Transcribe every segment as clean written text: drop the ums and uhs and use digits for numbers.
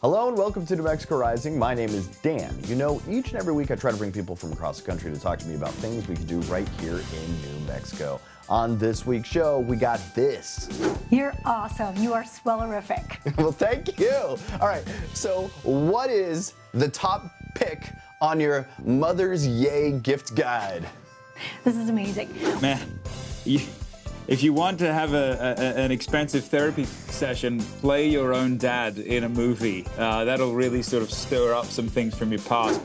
Hello and welcome to New Mexico Rising. My name is Dan. You know, each and every week I try to bring people from across the country to talk to me about things we can do right here in New Mexico. On this week's show, we got this. You're awesome. You are swellerific. Well, thank you. All right, so what is the top pick on your Mother's Yay gift guide? This is amazing. Man, if you want to have an expensive therapy session, play your own dad in a movie. That'll really sort of stir up some things from your past.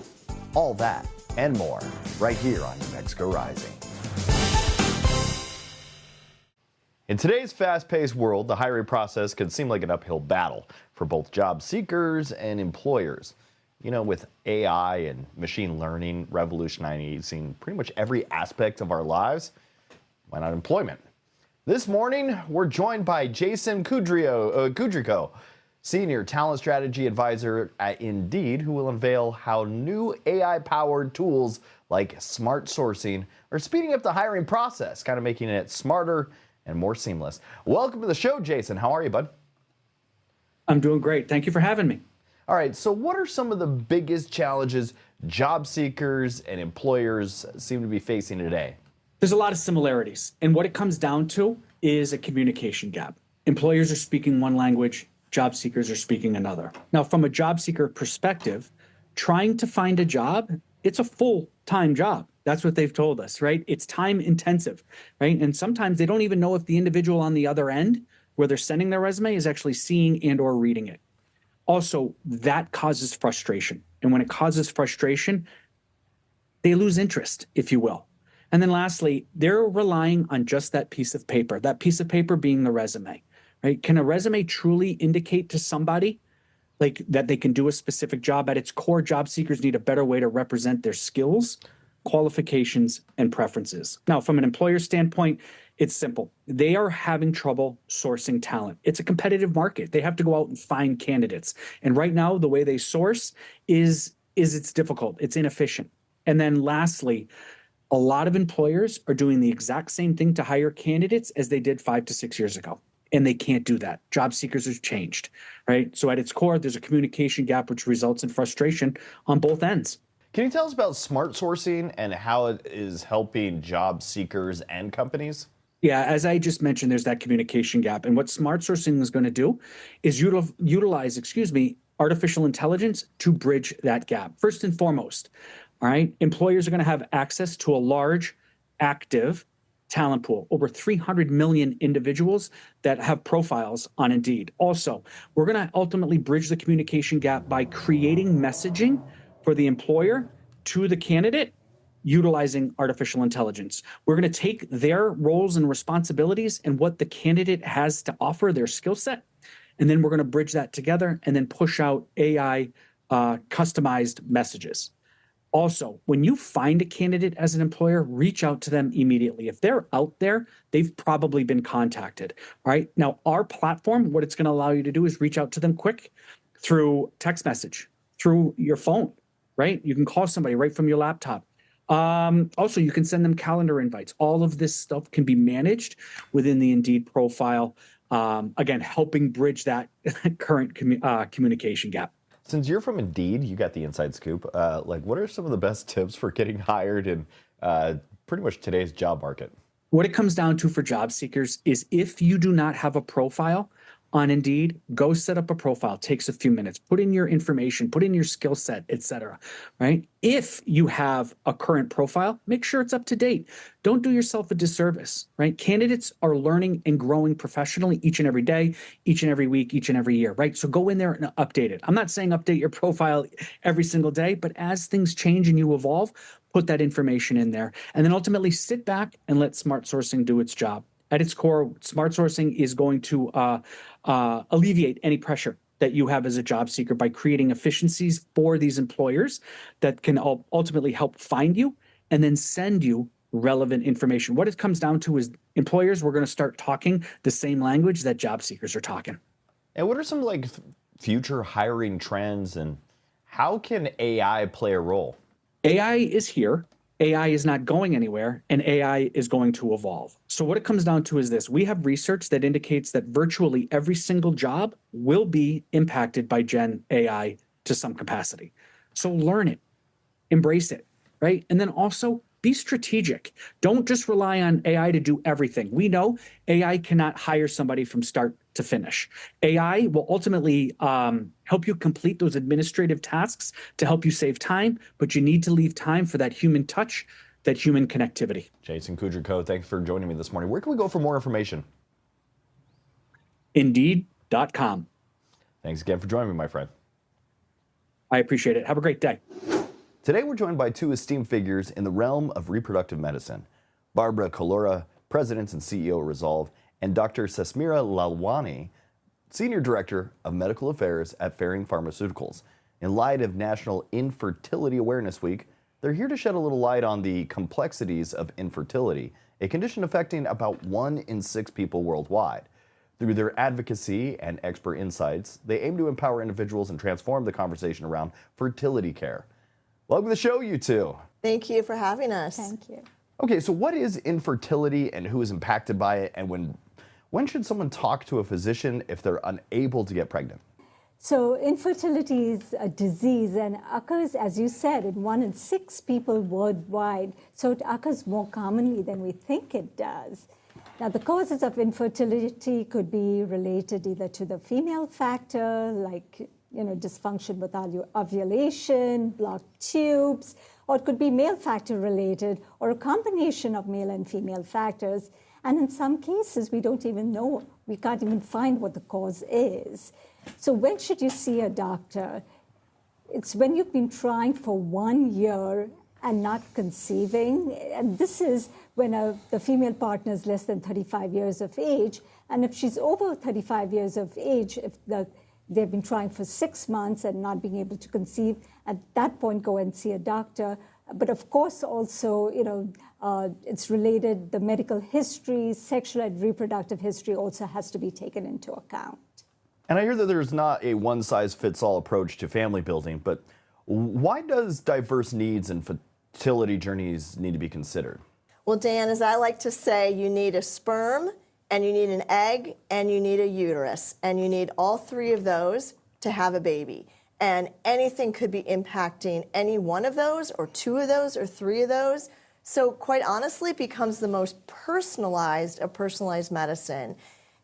All that and more right here on New Mexico Rising. In today's fast-paced world, the hiring process can seem like an uphill battle for both job seekers and employers. You know, with AI and machine learning revolutionizing pretty much every aspect of our lives, why not employment? This morning, we're joined by Jason Kudrikow, Senior Talent Strategy Advisor at Indeed, who will unveil how new AI-powered tools like smart sourcing are speeding up the hiring process, kind of making it smarter and more seamless. Welcome to the show, Jason. How are you, bud? I'm doing great. Thank you for having me. All right, so what are some of the biggest challenges job seekers and employers seem to be facing today? There's a lot of similarities, and what it comes down to is a communication gap. Employers are speaking one language, job seekers are speaking another. Now, from a job seeker perspective, trying to find a job, it's a full-time job. That's what they've told us, right? It's time intensive, right? And sometimes they don't even know if the individual on the other end, where they're sending their resume, is actually seeing and or reading it. Also, that causes frustration. And when it causes frustration, they lose interest, if you will. And then lastly, they're relying on just that piece of paper being the resume, right? Can a resume truly indicate to somebody like that they can do a specific job? At its core, job seekers need a better way to represent their skills, qualifications, and preferences. Now, from an employer standpoint, it's simple. They are having trouble sourcing talent. It's a competitive market. They have to go out and find candidates. And right now, the way they source is it's difficult. It's inefficient. And then lastly, a lot of employers are doing the exact same thing to hire candidates as they did 5 to 6 years ago. And they can't do that. Job seekers have changed, right? So at its core, there's a communication gap, which results in frustration on both ends. Can you tell us about smart sourcing and how it is helping job seekers and companies? Yeah, as I just mentioned, there's that communication gap. And what smart sourcing is going to do is utilize artificial intelligence to bridge that gap. First and foremost, all right, employers are going to have access to a large, active talent pool, over 300 million individuals that have profiles on Indeed. Also, we're going to ultimately bridge the communication gap by creating messaging for the employer to the candidate utilizing artificial intelligence. We're going to take their roles and responsibilities and what the candidate has to offer, their skill set, and then we're going to bridge that together and then push out AI customized messages. Also, when you find a candidate as an employer, reach out to them immediately. If they're out there, they've probably been contacted. All right. Now, our platform, what it's going to allow you to do is reach out to them quick through text message, through your phone, right? You can call somebody right from your laptop. Also, you can send them calendar invites. All of this stuff can be managed within the Indeed profile. Again, helping bridge that current communication gap. Since you're from Indeed, you got the inside scoop. What are some of the best tips for getting hired in pretty much today's job market? What it comes down to for job seekers is if you do not have a profile on Indeed, go set up a profile. It takes a few minutes. Put in your information, put in your skill set, etc. Right? If you have a current profile, make sure it's up to date. Don't do yourself a disservice, right? Candidates are learning and growing professionally each and every day, each and every week, each and every year, right? So go in there and update it. I'm not saying update your profile every single day, but as things change and you evolve, put that information in there. And then ultimately sit back and let smart sourcing do its job. At its core, smart sourcing is going to alleviate any pressure that you have as a job seeker by creating efficiencies for these employers that can ultimately help find you and then send you relevant information. What it comes down to is employers, we're going to start talking the same language that job seekers are talking. And what are some future hiring trends and how can AI play a role? AI is here. AI is not going anywhere, and AI is going to evolve. So what it comes down to is this. We have research that indicates that virtually every single job will be impacted by Gen AI to some capacity. So learn it, embrace it, right? And then also be strategic. Don't just rely on AI to do everything. We know AI cannot hire somebody from start to finish. AI will ultimately help you complete those administrative tasks to help you save time, but you need to leave time for that human touch, that human connectivity. Jason Kudrikow, thanks for joining me this morning. Where can we go for more information? Indeed.com. Thanks again for joining me, my friend. I appreciate it. Have a great day. Today, we're joined by two esteemed figures in the realm of reproductive medicine. Barbara Collura, President and CEO of Resolve, and Dr. Sasmira Lalwani, Senior Director of Medical Affairs at Ferrin Pharmaceuticals. In light of National Infertility Awareness Week, they're here to shed a little light on the complexities of infertility, a condition affecting about 1 in 6 people worldwide. Through their advocacy and expert insights, they aim to empower individuals and transform the conversation around fertility care. Welcome to the show, you two. Thank you for having us. Thank you. Okay, so what is infertility and who is impacted by it, and when should someone talk to a physician if they're unable to get pregnant? So infertility is a disease and occurs, as you said, in 1 in 6 people worldwide. So it occurs more commonly than we think it does. Now, the causes of infertility could be related either to the female factor, like dysfunction with ovulation, blocked tubes, or it could be male factor related, or a combination of male and female factors. And in some cases, we don't even know, we can't even find what the cause is. So when should you see a doctor? It's when you've been trying for 1 year and not conceiving. And this is when the female partner is less than 35 years of age. And if she's over 35 years of age, if they've been trying for 6 months and not being able to conceive, at that point, go and see a doctor. But of course, also, it's related, the medical history, sexual and reproductive history also has to be taken into account. And I hear that there's not a one-size-fits-all approach to family building, but why does diverse needs and fertility journeys need to be considered? Well, Dan, as I like to say, you need a sperm, and you need an egg, and you need a uterus. And you need all 3 of those to have a baby. And anything could be impacting any one of those, or 2 of those, or 3 of those. So quite honestly, it becomes the most personalized of personalized medicine.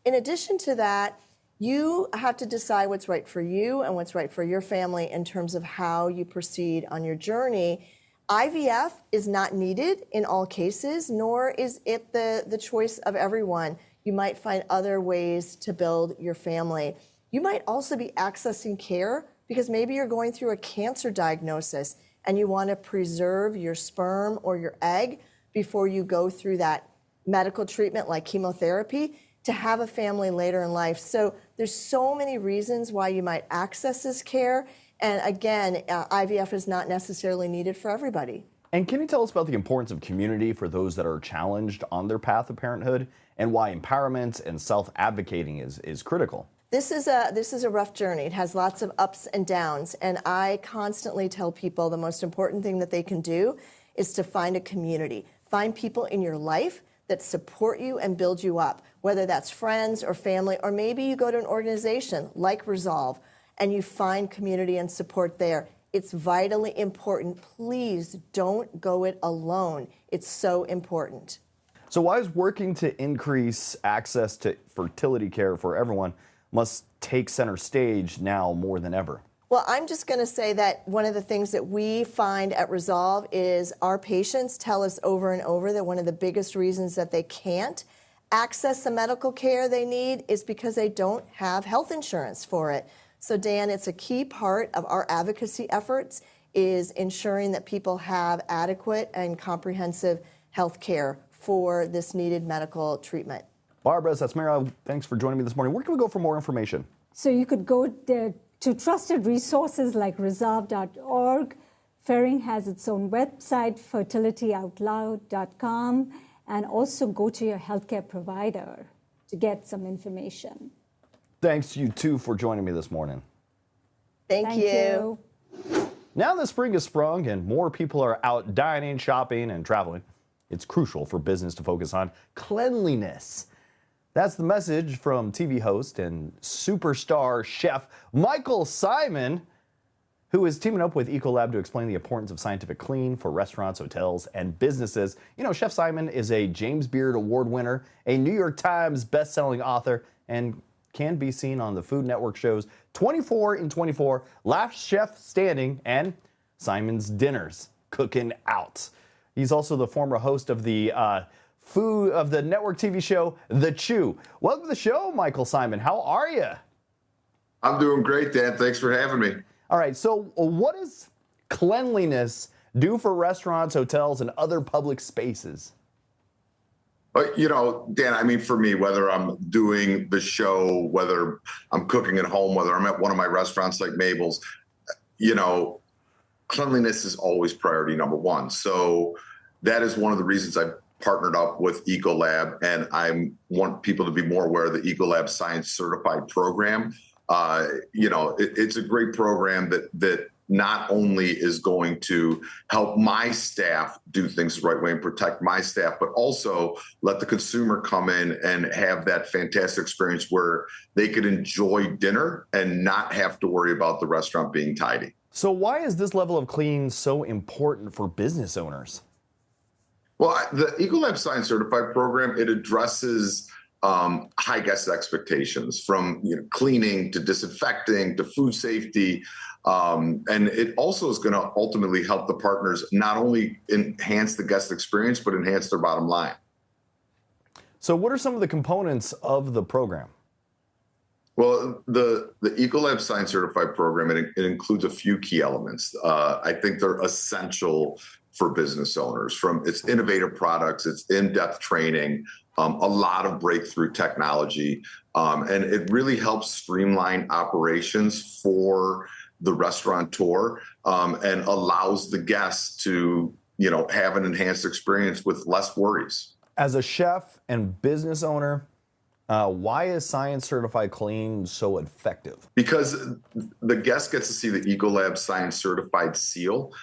In addition to that, you have to decide what's right for you and what's right for your family in terms of how you proceed on your journey. IVF is not needed in all cases, nor is it the choice of everyone. You might find other ways to build your family. You might also be accessing care because maybe you're going through a cancer diagnosis and you want to preserve your sperm or your egg before you go through that medical treatment like chemotherapy to have a family later in life. So there's so many reasons why you might access this care. And again, IVF is not necessarily needed for everybody. And can you tell us about the importance of community for those that are challenged on their path of parenthood, and why empowerment and self-advocating is critical? This is a rough journey. It has lots of ups and downs. And I constantly tell people the most important thing that they can do is to find a community. Find people in your life that support you and build you up, whether that's friends or family, or maybe you go to an organization like Resolve and you find community and support there. It's vitally important. Please don't go it alone. It's so important. So why is working to increase access to fertility care for everyone must take center stage now more than ever? Well, I'm just going to say that one of the things that we find at Resolve is our patients tell us over and over that one of the biggest reasons that they can't access the medical care they need is because they don't have health insurance for it. So, Dan, it's a key part of our advocacy efforts is ensuring that people have adequate and comprehensive health care for this needed medical treatment. Barbara, Sasmira, thanks for joining me this morning. Where can we go for more information? So you could go there to trusted resources like resolve.org. Ferrin has its own website, fertilityoutloud.com, and also go to your healthcare provider to get some information. Thanks to you two for joining me this morning. Thank you. Now the spring has sprung and more people are out dining, shopping, and traveling. It's crucial for business to focus on cleanliness. That's the message from TV host and superstar chef Michael Symon, who is teaming up with Ecolab to explain the importance of scientific clean for restaurants, hotels, and businesses. You know, Chef Symon is a James Beard Award winner, a New York Times best-selling author, and can be seen on the Food Network shows 24 in 24, Last Chef Standing, and Symon's Dinners, Cooking Out. He's also the former host of the network TV show The Chew. Welcome to the show, Michael Symon. How are you? I'm doing great, Dan. Thanks for having me. All right, so what does cleanliness do for restaurants, hotels, and other public spaces? You know, Dan, I mean, for me, whether I'm doing the show, whether I'm cooking at home, whether I'm at one of my restaurants like Mabel's, you know, cleanliness is always priority number one. So that is one of the reasons I've partnered up with Ecolab, and I want people to be more aware of the Ecolab Science Certified program. You know, it's a great program that not only is going to help my staff do things the right way and protect my staff, but also let the consumer come in and have that fantastic experience where they could enjoy dinner and not have to worry about the restaurant being tidy. So why is this level of clean so important for business owners? Well, the Ecolab Science Certified program, it addresses high guest expectations, from cleaning to disinfecting to food safety. And it also is going to ultimately help the partners not only enhance the guest experience, but enhance their bottom line. So what are some of the components of the program? Well, the Ecolab Science Certified program, it includes a few key elements. I think they're essential for business owners, from its innovative products, its in-depth training, a lot of breakthrough technology, and it really helps streamline operations for the restaurateur, and allows the guests to, have an enhanced experience with less worries. As a chef and business owner, why is Science Certified Clean so effective? Because the guest gets to see the Ecolab Science Certified seal,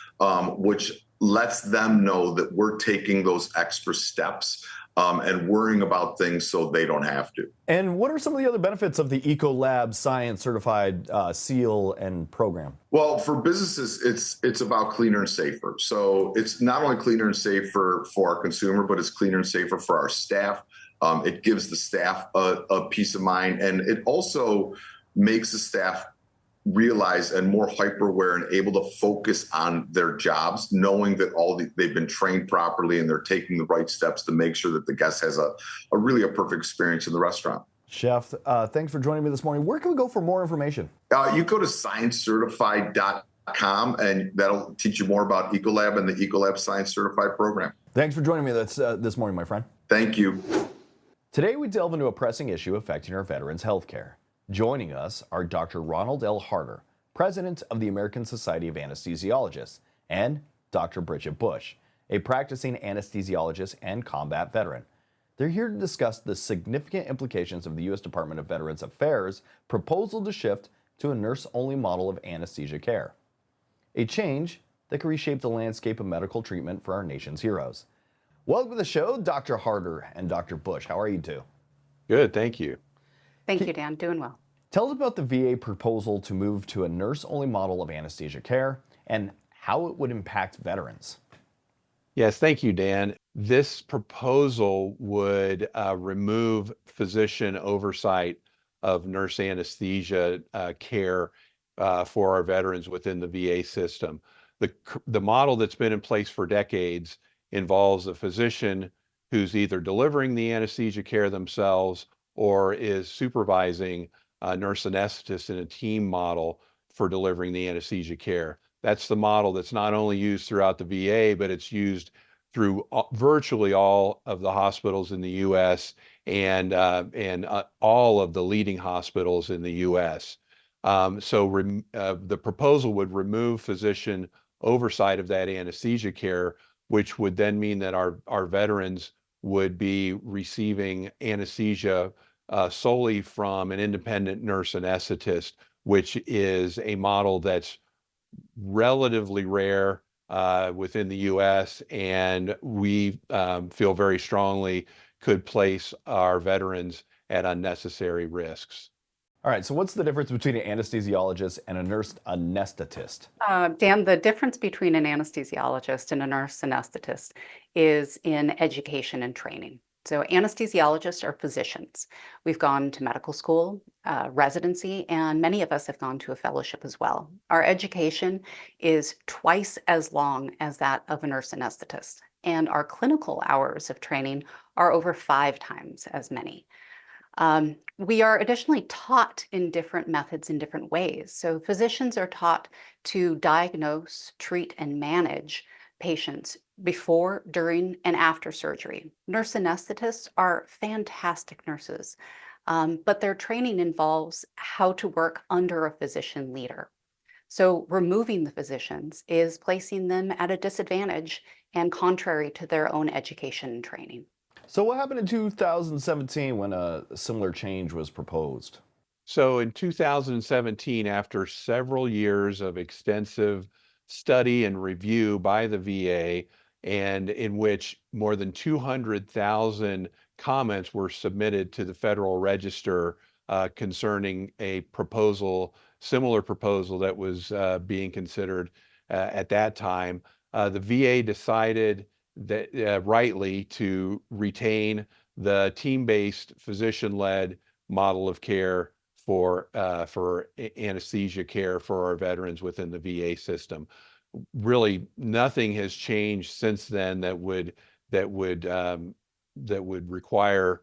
which lets them know that we're taking those extra steps and worrying about things so they don't have to. And what are some of the other benefits of the Ecolab Science Certified seal and program? Well, for businesses, it's about cleaner and safer. So it's not only cleaner and safer for our consumer, but it's cleaner and safer for our staff. It gives the staff a peace of mind, and it also makes the staff realize and more hyper aware and able to focus on their jobs, knowing that they've been trained properly and they're taking the right steps to make sure that the guest has a really perfect experience in the restaurant. Chef, thanks for joining me this morning. Where can we go for more information? You go to sciencecertified.com, and that'll teach you more about Ecolab and the Ecolab Science Certified program. Thanks for joining me this morning, my friend. Thank you. Today, we delve into a pressing issue affecting our veterans' health care. Joining us are Dr. Ronald Harter, President of the American Society of Anesthesiologists, and Dr. Bridget Bush, a practicing anesthesiologist and combat veteran. They're here to discuss the significant implications of the U.S. Department of Veterans Affairs' proposal to shift to a nurse-only model of anesthesia care, a change that could reshape the landscape of medical treatment for our nation's heroes. Welcome to the show, Dr. Harter and Dr. Bush. How are you two? Good, thank you. Thank you, Dan. Doing well. Tell us about the VA proposal to move to a nurse-only model of anesthesia care and how it would impact veterans. Yes, thank you, Dan. This proposal would remove physician oversight of nurse anesthesia care for our veterans within the VA system. The model that's been in place for decades involves a physician who's either delivering the anesthesia care themselves or is supervising a nurse anesthetist in a team model for delivering the anesthesia care. That's the model that's not only used throughout the VA, but it's used through virtually all of the hospitals in the U.S. and all of the leading hospitals in the U.S. The proposal would remove physician oversight of that anesthesia care, which would then mean that our veterans would be receiving anesthesia solely from an independent nurse anesthetist, which is a model that's relatively rare within the U.S., and we feel very strongly could place our veterans at unnecessary risks. All right, so what's the difference between an anesthesiologist and a nurse anesthetist? Dan, the difference between an anesthesiologist and a nurse anesthetist is in education and training. So anesthesiologists are physicians. We've gone to medical school, residency, and many of us have gone to a fellowship as well. Our education is twice as long as that of a nurse anesthetist, and our clinical hours of training are over 5 times as many. We are additionally taught in different methods in different ways. So physicians are taught to diagnose, treat, and manage patients before, during, and after surgery. Nurse anesthetists are fantastic nurses, but their training involves how to work under a physician leader. So removing the physicians is placing them at a disadvantage and contrary to their own education and training. So what happened in 2017 when a similar change was proposed? So in 2017, after several years of extensive study and review by the VA, and in which more than 200,000 comments were submitted to the Federal Register concerning a proposal, similar proposal that was being considered at that time, the VA decided that rightly to retain the team-based, physician-led model of care for anesthesia care for our veterans within the VA system. Really, nothing has changed since then that would require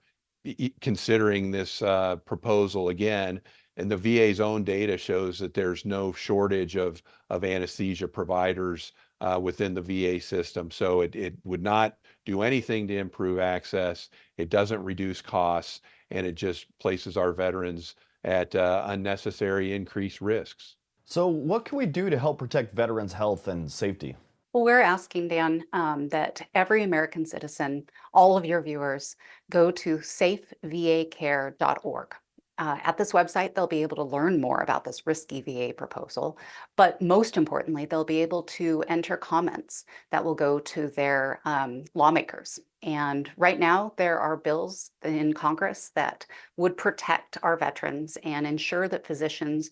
considering this proposal again. And the VA's own data shows that there's no shortage of anesthesia providers within the VA system. So it would not do anything to improve access. It doesn't reduce costs, and it just places our veterans at unnecessary increased risks. So what can we do to help protect veterans' health and safety? Well, we're asking, Dan, that every American citizen, all of your viewers, go to safevacare.org. At this website, they'll be able to learn more about this risky VA proposal, but most importantly, they'll be able to enter comments that will go to their lawmakers. And right now, there are bills in Congress that would protect our veterans and ensure that physicians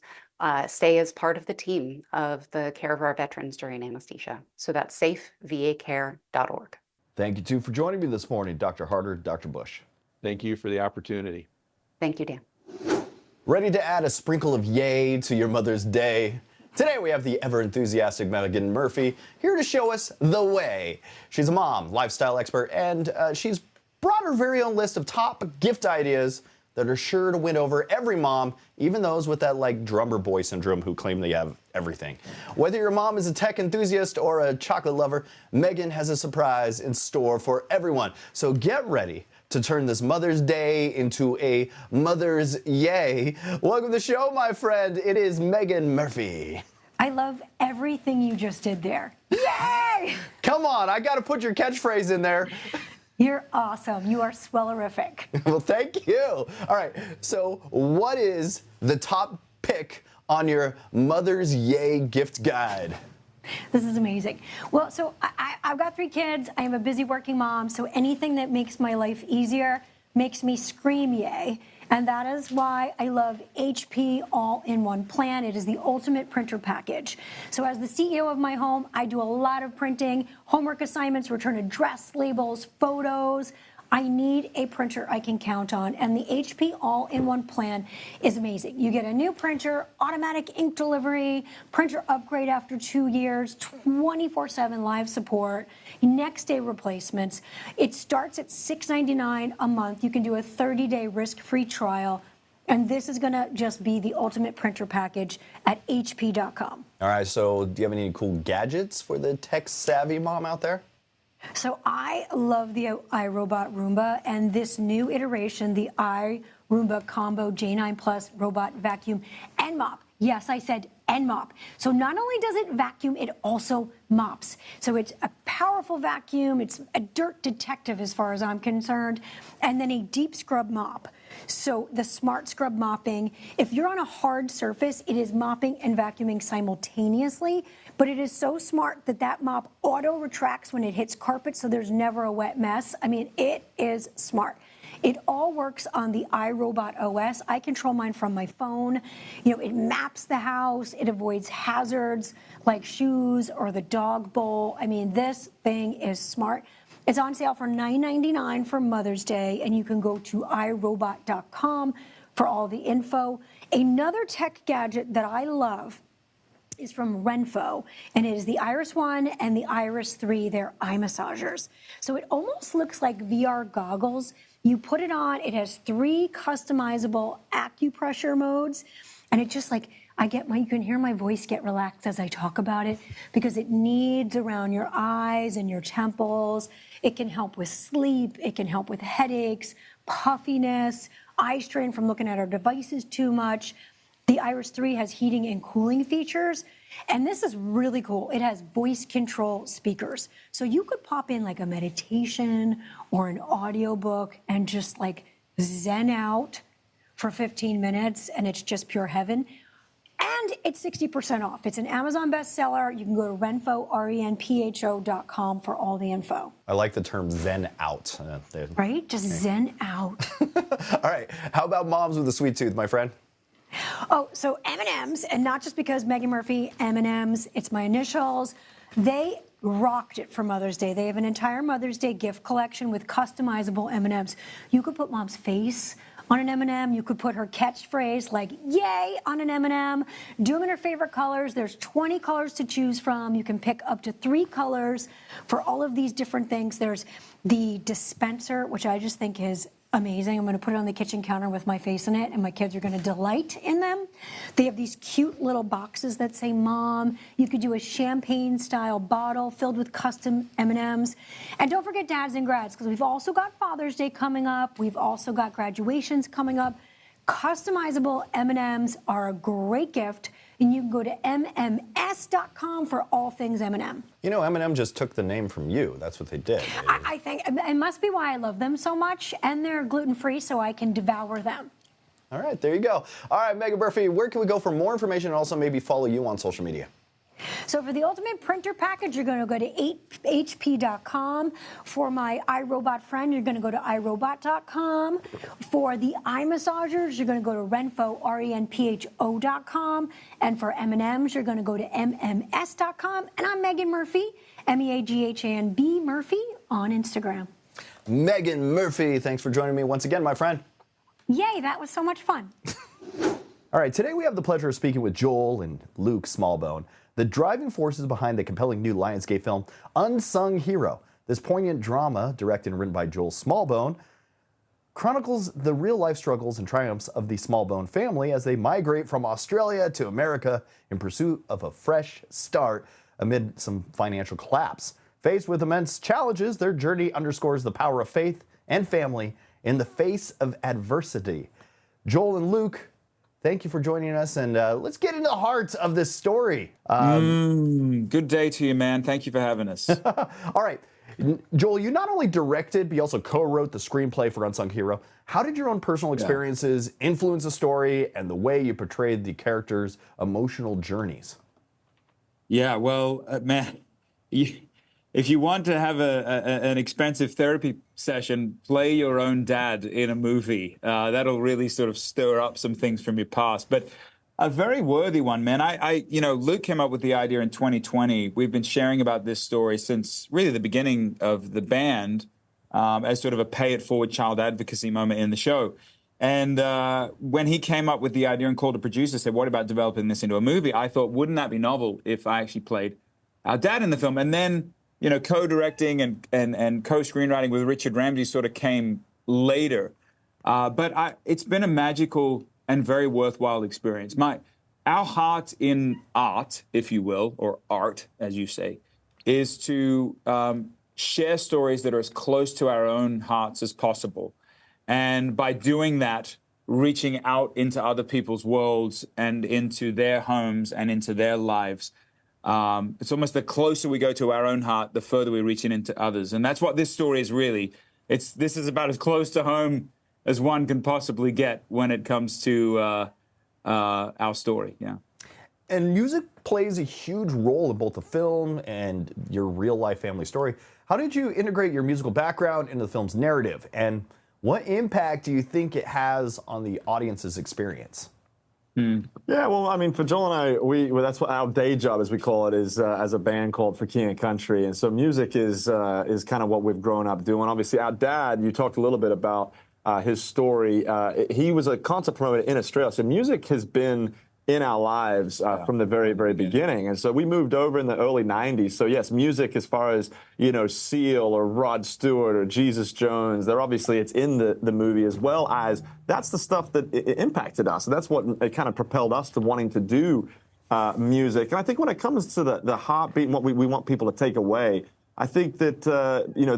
stay as part of the team of the care of our veterans during anesthesia. So that's safevacare.org. Thank you, too, for joining me this morning, Dr. Harter, Dr. Bush. Thank you for the opportunity. Thank you, Dan. Ready to add a sprinkle of yay to your Mother's Day? Today we have the ever-enthusiastic Meaghan Murphy here to show us the way. She's a mom, lifestyle expert, and she's brought her very own list of top gift ideas that are sure to win over every mom, even those with that like drummer boy syndrome who claim they have everything. Whether your mom is a tech enthusiast or a chocolate lover, Meaghan has a surprise in store for everyone. So get ready to turn this Mother's Day into a Mother's Yay. Welcome to the show, my friend. It is Meaghan Murphy. I love everything you just did there. Yay! Come on, I gotta put your catchphrase in there. You're awesome. You are swellerific. Well, thank you. All right, so what is the top pick on your Mother's Yay gift guide? This is amazing. Well, so I've got 3 kids. I am a busy working mom, so anything that makes my life easier makes me scream yay. And that is why I love HP All-in-One Plan. It is the ultimate printer package. So as the CEO of my home, I do a lot of printing, homework assignments, return address labels, photos. I need a printer I can count on, and the HP All-in-One Plan is amazing. You get a new printer, automatic ink delivery, printer upgrade after 2 years, 24/7 live support, next day replacements. It starts at $6.99 a month. You can do a 30-day risk-free trial, and this is gonna just be the ultimate printer package at hp.com. All right, so do you have any cool gadgets for the tech-savvy mom out there? So I love the iRobot Roomba, and this new iteration, the iRoomba Combo J9 Plus Robot Vacuum and Mop. Yes, I said and mop. So not only does it vacuum, it also mops. So it's a powerful vacuum. It's a dirt detective as far as I'm concerned. And then a deep scrub mop. So the smart scrub mopping, if you're on a hard surface, it is mopping and vacuuming simultaneously, but it is so smart that that mop auto retracts when it hits carpet, so there's never a wet mess. I mean, it is smart. It all works on the iRobot OS. I control mine from my phone. You know, it maps the house. It avoids hazards like shoes or the dog bowl. I mean, this thing is smart. It's on sale for $9.99 for Mother's Day, and you can go to iRobot.com for all the info. Another tech gadget that I love is from Renpho, and it is the Iris 1 and the Iris 3. They're eye massagers. So it almost looks like VR goggles. You put it on, it has 3 customizable acupressure modes, and it just like, you can hear my voice get relaxed as I talk about it because it kneads around your eyes and your temples. It can help with sleep. It can help with headaches, puffiness, eye strain from looking at our devices too much. The Iris 3 has heating and cooling features. And this is really cool. It has voice control speakers. So you could pop in like a meditation or an audiobook and just like zen out for 15 minutes and it's just pure heaven. And it's 60% off. It's an Amazon bestseller. You can go to Renpho, renpho.com for all the info. I like the term zen out. Right? Just zen out. All right. How about moms with a sweet tooth, my friend? Oh, so M&M's, and not just because Megan Murphy, M&M's, it's my initials. They rocked it for Mother's Day. They have an entire Mother's Day gift collection with customizable M&M's. You could put mom's face on an M&M. You could put her catchphrase like, yay, on an M&M. Do them in her favorite colors. There's 20 colors to choose from. You can pick up to 3 colors for all of these different things. There's the dispenser, which I just think is amazing. I'm going to put it on the kitchen counter with my face in it, and my kids are going to delight in them. They have these cute little boxes that say Mom. You could do a champagne-style bottle filled with custom M&Ms. And don't forget dads and grads, because we've also got Father's Day coming up. We've also got graduations coming up. Customizable M&Ms are a great gift, and you can go to mms.com for all things M&M. You know, M&M just took the name from you. That's what they did. I think it must be why I love them so much, and they're gluten-free, so I can devour them. All right, there you go. All right, Megan Murphy, where can we go for more information and also maybe follow you on social media? So for the ultimate printer package, you're going to go to hp.com. For my iRobot friend, you're going to go to iRobot.com. For the eye massagers, you're going to go to Renpho, renpho.com. And for M&Ms, you're going to go to mms.com. And I'm Megan Murphy, MEAGHANB Murphy on Instagram. Megan Murphy, thanks for joining me once again, my friend. Yay, that was so much fun. All right, today we have the pleasure of speaking with Joel and Luke Smallbone, the driving forces behind the compelling new Lionsgate film, Unsung Hero. This poignant drama, directed and written by Joel Smallbone, chronicles the real-life struggles and triumphs of the Smallbone family as they migrate from Australia to America in pursuit of a fresh start amid some financial collapse. Faced with immense challenges, their journey underscores the power of faith and family in the face of adversity. Joel and Luke, thank you for joining us, and let's get into the heart of this story. Good day to you, man. Thank you for having us. All right. Joel, you not only directed, but you also co-wrote the screenplay for Unsung Hero. How did your own personal experiences influence the story and the way you portrayed the characters' emotional journeys? Yeah, well, man, if you want to have an expensive therapy session, play your own dad in a movie. That'll really sort of stir up some things from your past. But a very worthy one, man. Luke came up with the idea in 2020. We've been sharing about this story since really the beginning of the band as sort of a pay-it-forward child advocacy moment in the show. And when he came up with the idea and called a producer, said, what about developing this into a movie? I thought, wouldn't that be novel if I actually played our dad in the film? And then, you know, co-directing and co-screenwriting with Richard Ramsey sort of came later. But it's been a magical and very worthwhile experience. Our heart in art, if you will, or art, as you say, is to share stories that are as close to our own hearts as possible. And by doing that, reaching out into other people's worlds and into their homes and into their lives. It's almost the closer we go to our own heart, the further we're reaching into others. And that's what this story is really. This is about as close to home as one can possibly get when it comes to our story. Yeah. And music plays a huge role in both the film and your real-life family story. How did you integrate your musical background into the film's narrative? And what impact do you think it has on the audience's experience? Yeah, well, I mean, for Joel and I, that's what our day job, as we call it, is as a band called For King and Country. And so music is kind of what we've grown up doing. Obviously, our dad, you talked a little bit about his story. He was a concert promoter in Australia. So music has been in our lives from the very, very beginning. And so we moved over in the early 90s. So yes, music as far as, Seal or Rod Stewart or Jesus Jones, it's in the movie, as well as that's the stuff that it impacted us. And that's what it kind of propelled us to wanting to do music. And I think when it comes to the heartbeat and what we want people to take away, I think that,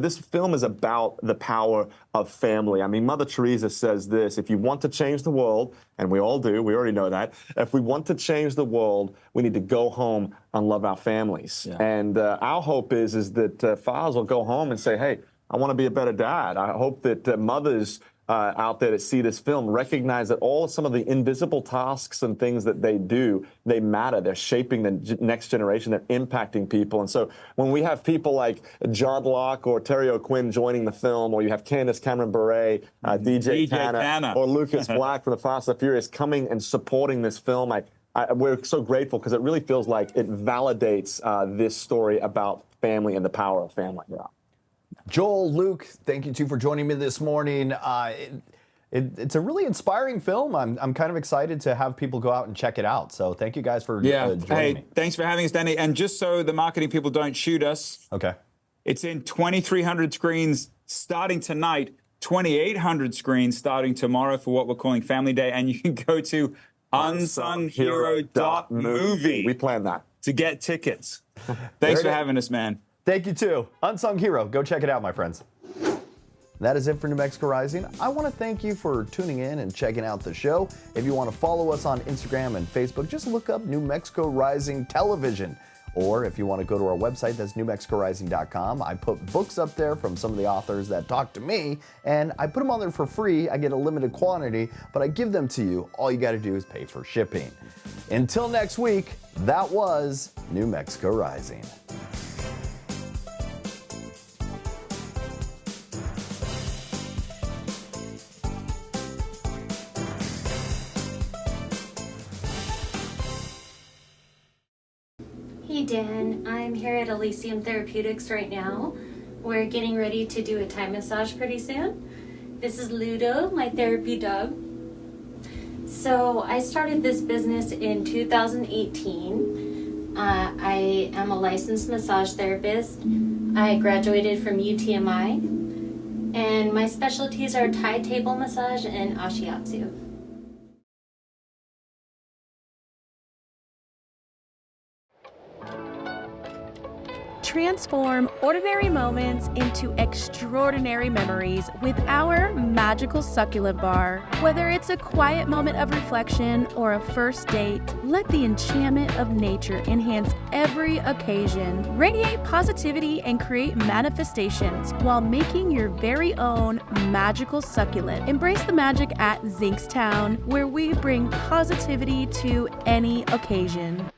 this film is about the power of family. I mean, Mother Teresa says this: if you want to change the world, and we all do, we already know that, if we want to change the world, we need to go home and love our families. Yeah. And our hope is that fathers will go home and say, hey, I want to be a better dad. I hope that mothers out there that see this film recognize that some of the invisible tasks and things that they do, they matter. They're shaping the next generation. They're impacting people. And so when we have people like John Locke or Terry O'Quinn joining the film, or you have Candace Cameron Bure, DJ Tanner, or Lucas Black from the Fast and Furious coming and supporting this film, we're so grateful, because it really feels like it validates this story about family and the power of family. Yeah. Joel, Luke, thank you two for joining me this morning. It's a really inspiring film. I'm kind of excited to have people go out and check it out. So thank you guys for joining me. Thanks for having us, Danny. And just so the marketing people don't shoot us, okay, it's in 2,300 screens starting tonight, 2,800 screens starting tomorrow for what we're calling Family Day. And you can go to unsunghero.movie. We planned that. To get tickets. Thanks for having us, man. Thank you, too. Unsung Hero. Go check it out, my friends. That is it for New Mexico Rising. I want to thank you for tuning in and checking out the show. If you want to follow us on Instagram and Facebook, just look up New Mexico Rising Television. Or if you want to go to our website, that's newmexicorising.com. I put books up there from some of the authors that talk to me, and I put them on there for free. I get a limited quantity, but I give them to you. All you got to do is pay for shipping. Until next week, that was New Mexico Rising. Hey Dan, I'm here at Elysium Therapeutics right now. We're getting ready to do a Thai massage pretty soon. This is Ludo, my therapy dog. So I started this business in 2018. I am a licensed massage therapist. I graduated from UTMI. And my specialties are Thai table massage and Ashiatsu. Transform ordinary moments into extraordinary memories with our magical succulent bar. Whether it's a quiet moment of reflection or a first date, let the enchantment of nature enhance every occasion. Radiate positivity and create manifestations while making your very own magical succulent. Embrace the magic at Zinkstown, where we bring positivity to any occasion.